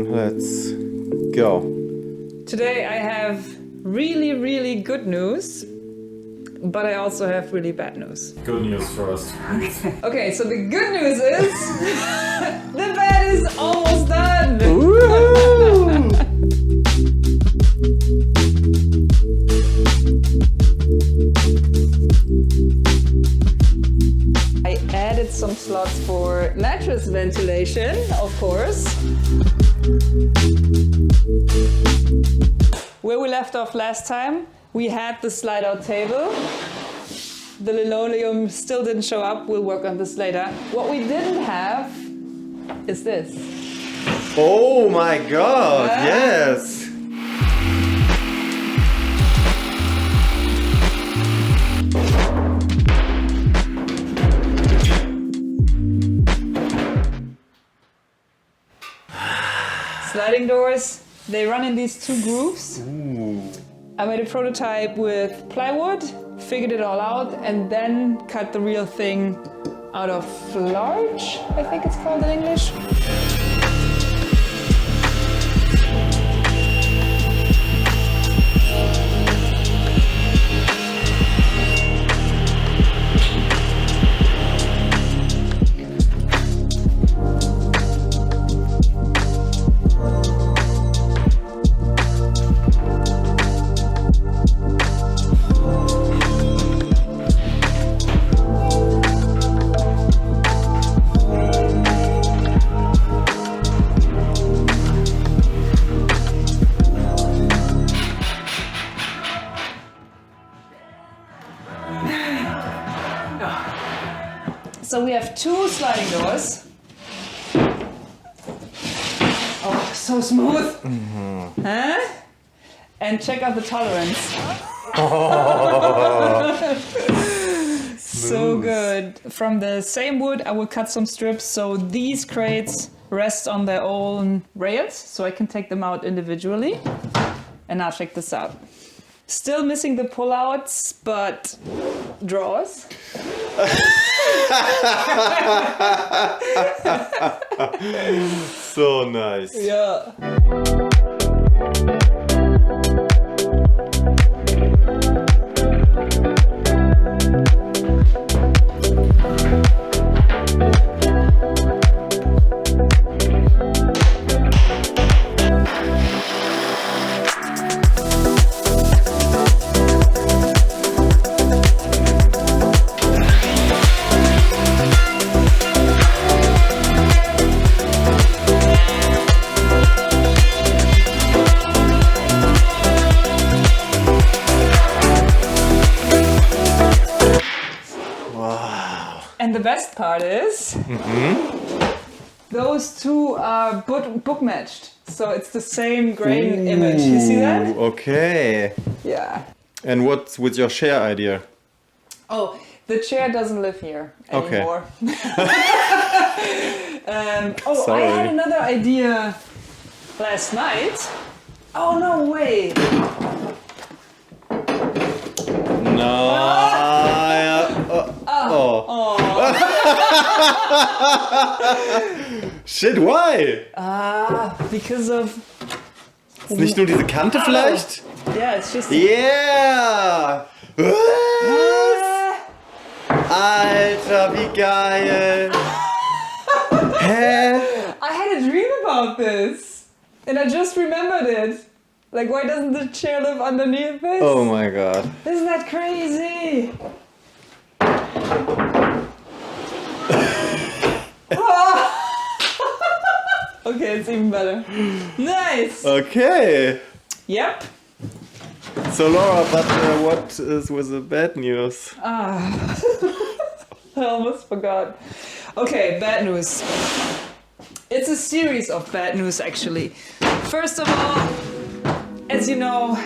Let's go. Today I have really, really good news, but I also have really bad news. Good news first. Okay, so the good news is the bed is almost done. I added some slots for mattress ventilation, of course. Where we left off last time, we had the slide-out table. The linoleum still didn't show up. We'll work on this later. What we didn't have is this. Oh my god, yes! Sliding doors, they run in these two grooves. Ooh. I made a prototype with plywood, figured it all out, and then cut the real thing out of large, I think it's called in English. So we have two sliding doors. Oh, so smooth. Mm-hmm. Huh? And check out the tolerance. So good. From the same wood, I will cut some strips so these crates rest on their own rails, so I can take them out individually. And now check this out. Still missing the pullouts, but drawers. So nice. Yeah. And the best part is, those two are book matched. So it's the same grain image. You see that? Okay. Yeah. And what's with your share idea? Oh, the chair doesn't live here anymore. Sorry. I had another idea last night. Oh, no way. No. Shit, why? Because of... Ist nicht nur diese Kante vielleicht? Yeah, it's just... Yeah! Alter, wie geil! Hä? I had a dream about this. And I just remembered it. Like, why doesn't the chair live underneath this? Oh my god. Isn't that crazy? Okay, it's even better. Nice! Okay. Yep. So Laura, but what is with the bad news? I almost forgot. Okay, bad news. It's a series of bad news, actually. First of all, as you know,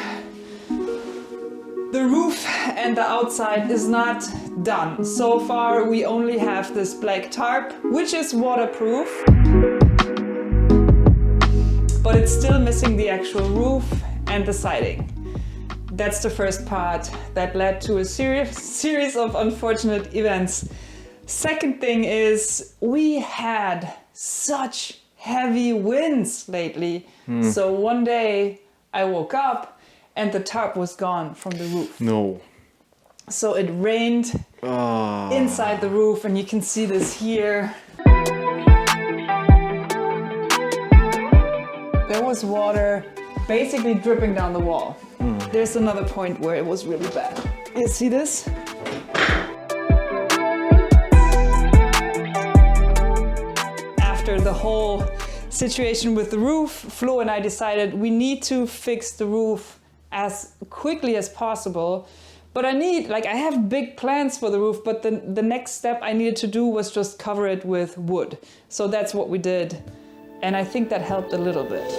the roof and the outside is not done. So far, we only have this black tarp, which is waterproof. But it's still missing the actual roof and the siding. That's the first part that led to a series of unfortunate events. Second thing is, we had such heavy winds lately. So one day I woke up and the tarp was gone from the roof. No. So it rained inside the roof, and you can see this here. There was water basically dripping down the wall. There's another point where it was really bad. You see this? After the whole situation with the roof, Flo and I decided we need to fix the roof as quickly as possible. But I have big plans for the roof, but the next step I needed to do was just cover it with wood. So that's what we did. And I think that helped a little bit.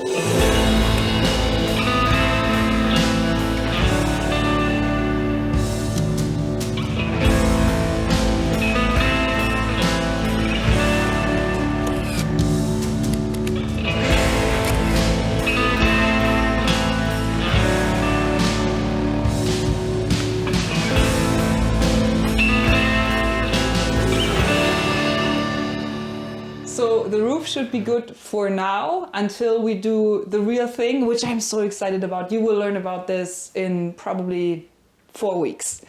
So the roof should be good for now until we do the real thing, which I'm so excited about. You will learn about this in probably 4 weeks.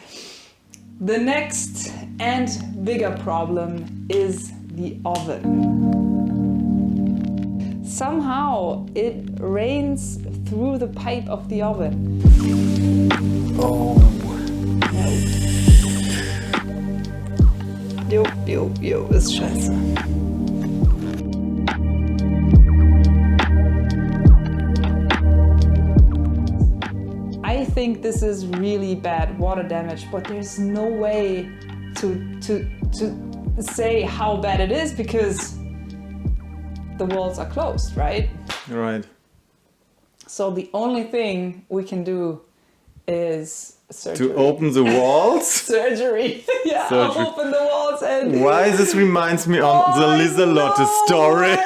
The next and bigger problem is the oven. Somehow it rains through the pipe of the oven. Oh. Jo, ist scheiße. I think this is really bad water damage, but there's no way to say how bad it is because the walls are closed, right? Right. So the only thing we can do is surgery. To open the walls? Surgery. Yeah, Surgery. I'll open the walls and... Why this reminds me of the Liselotte story.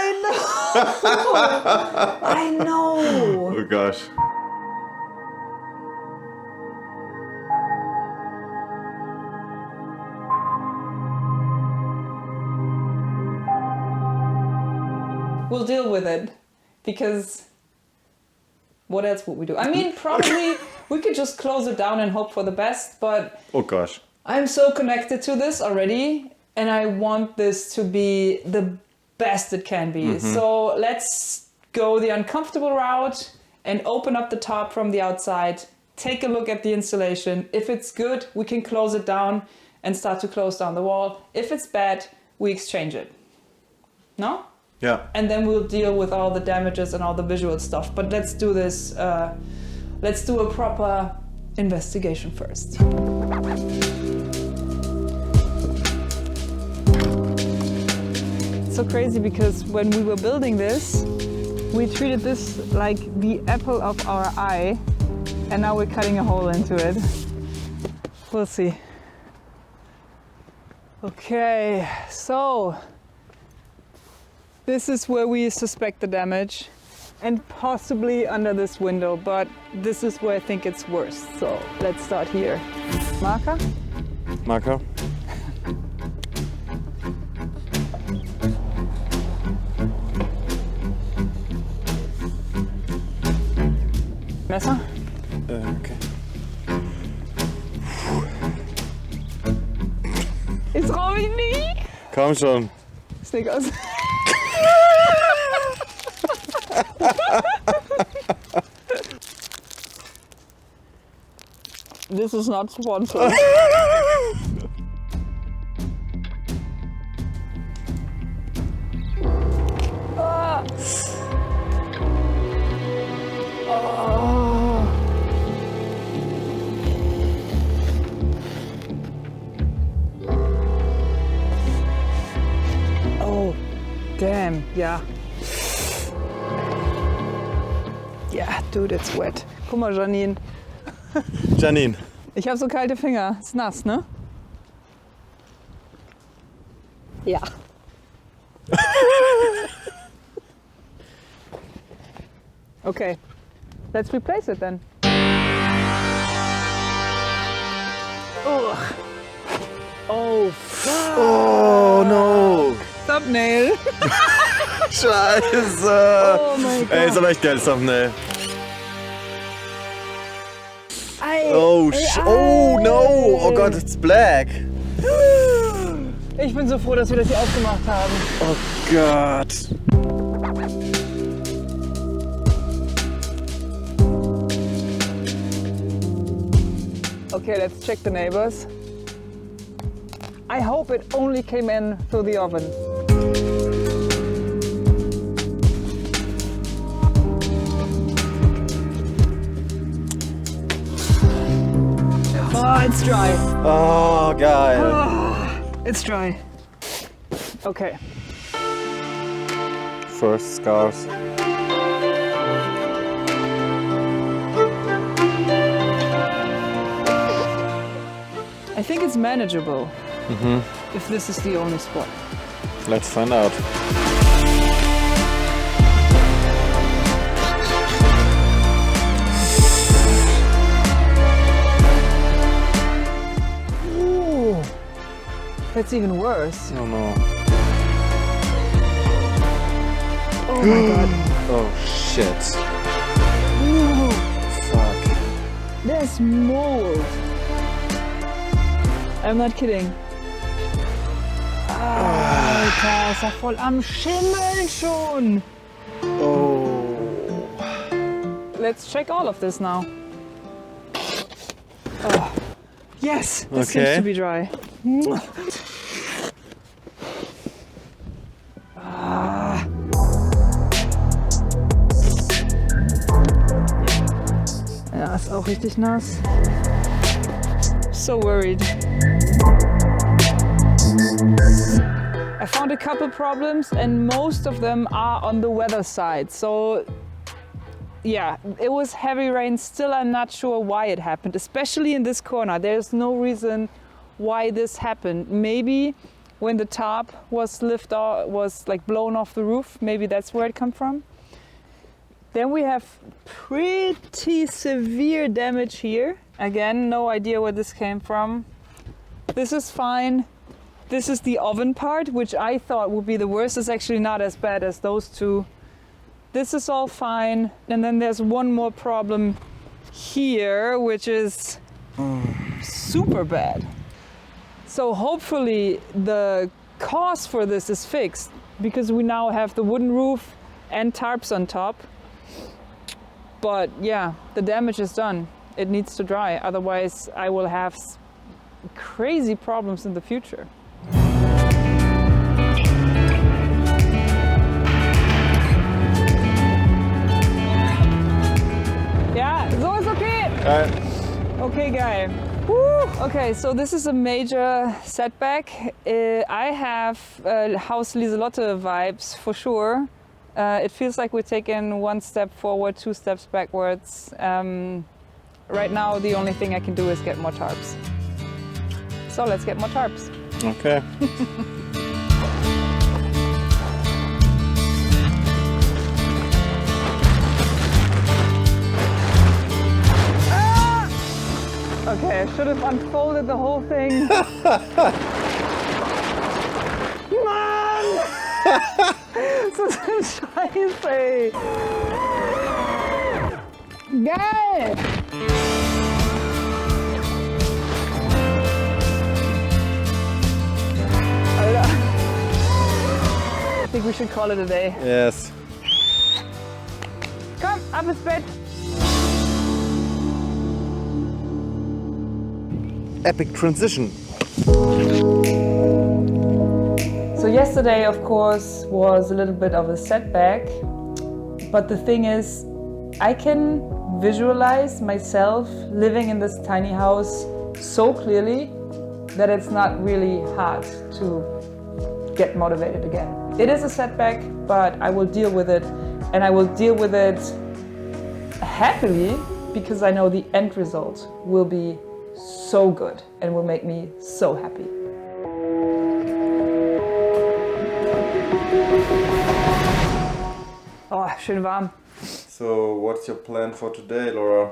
I know. Oh gosh. We'll deal with it because what else would we do? I mean, probably we could just close it down and hope for the best, but Oh gosh. I'm so connected to this already and I want this to be the best it can be. So let's go the uncomfortable route and open up the top from the outside, take a look at the insulation. If it's good, we can close it down and start to close down the wall. If it's bad, we exchange it. No? Yeah. And then we'll deal with all the damages and all the visual stuff. But let's do this, let's do a proper investigation first. It's so crazy because when we were building this, we treated this like the apple of our eye, and now we're cutting a hole into it. We'll see. Okay, so this is where we suspect the damage, and possibly under this window, but this is where I think it's worse. So let's start here. Marker? Marker. Messer? Okay. Ich trau mich nicht! Komm schon. Snickers. This is not sponsored. Ah. Oh. Oh, damn, yeah. Yeah, dude, it's wet. Guck mal, Janine. Janine. Ich habe so kalte Finger. Ist nass, ne? Ja. Okay, let's replace it then. Ugh. Oh, fuck. Oh no. Thumbnail. Scheiße! Oh mein Gott. Ey, ist aber echt geiles Thumbnail. Ei, Oh, ei, oh no! Oh Gott, it's black! Ich bin so froh, dass wir das hier aufgemacht haben. Oh Gott! Okay, let's check the neighbors. I hope it only came in through the oven. Oh, it's dry. Oh, geil! Oh, it's dry. Okay. First scars. I think it's manageable if this is the only spot. Let's find out. Ooh, that's even worse. Oh no. Oh my god. Oh shit. Ooh, Fuck. there's mold. I'm not kidding. Alter, ist ja voll am Schimmeln schon. Oh. Let's check all of this now. Oh. Yes, this Okay. seems to be dry. Ah. Ja, ist auch richtig nass. So worried. I found a couple problems and most of them are on the weather side. So yeah, it was heavy rain. Still, I'm not sure why it happened, especially in this corner. There's no reason why this happened. Maybe when the top was like blown off the roof, maybe that's where it come from. Then we have pretty severe damage here. Again, no idea where this came from. This is fine. This is the oven part, which I thought would be the worst. It's actually not as bad as those two. This is all fine. And then there's one more problem here, which is super bad. So hopefully the cause for this is fixed, because we now have the wooden roof and tarps on top. But yeah, the damage is done. It needs to dry, otherwise I will have crazy problems in the future. Ja, so ist okay. Geil. Okay, geil. Woo. Okay, so this is a major setback. I have Haus Lieselotte vibes for sure. It feels like we're taking one step forward, two steps backwards. Right now, the only thing I can do is get more tarps. So let's get more tarps. Okay. Okay, I should have unfolded the whole thing. Mann! Das ist ein Scheiß, ey. Geil! Alter. I think we should call it a day. Yes. Komm, ab ins Bett. Epic transition. So yesterday, of course, was a little bit of a setback. But the thing is, I can visualize myself living in this tiny house so clearly that it's not really hard to get motivated again. It is a setback, but I will deal with it, and I will deal with it happily, because I know the end result will be so good and will make me so happy. Oh, schön warm. So, what's your plan for today, Laura?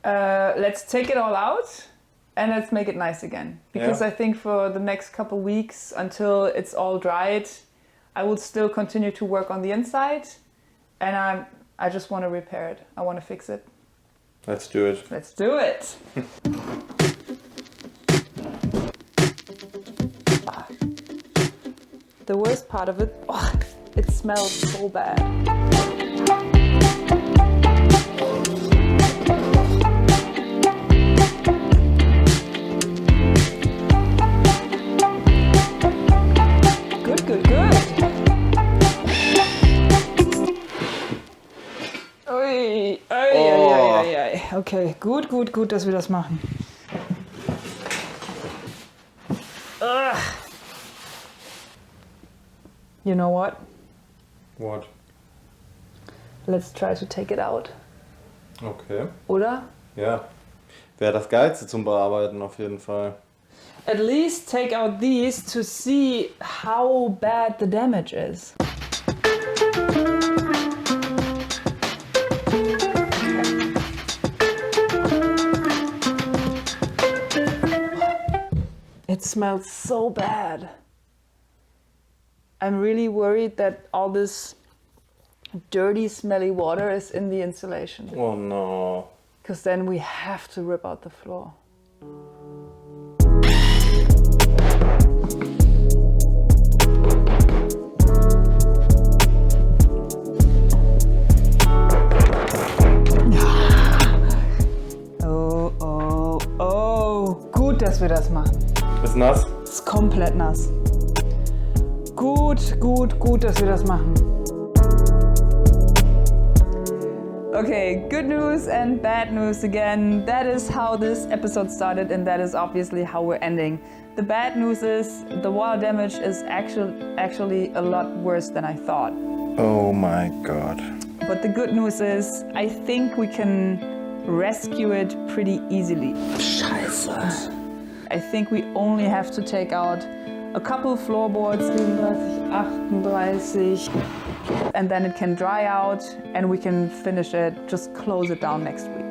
Let's take it all out and let's make it nice again. Because Yeah. I think for the next couple weeks, until it's all dried, I will still continue to work on the inside, and I just want to repair it. I want to fix it. Let's do it. Let's do it. The worst part of it, it smells so bad. Good, good, good. Ui, ui. Okay, gut, dass wir das machen. Ugh. You know what? What? Let's try to take it out. Okay. Oder? Ja. Wäre das Geilste zum Bearbeiten auf jeden Fall. At least take out these to see how bad the damage is. It smells so bad. I'm really worried that all this dirty, smelly water is in the insulation. Oh no. Because then we have to rip out the floor. Oh, gut, dass wir das machen. Ist nass? Ist komplett nass. Gut, dass wir das machen. Okay, good news and bad news again. That is how this episode started, and that is obviously how we're ending. The bad news is the water damage is actually a lot worse than I thought. Oh my god. But the good news is I think we can rescue it pretty easily. Scheiße. I think we only have to take out a couple floorboards, 37, 38, and then it can dry out and we can finish it, just close it down next week.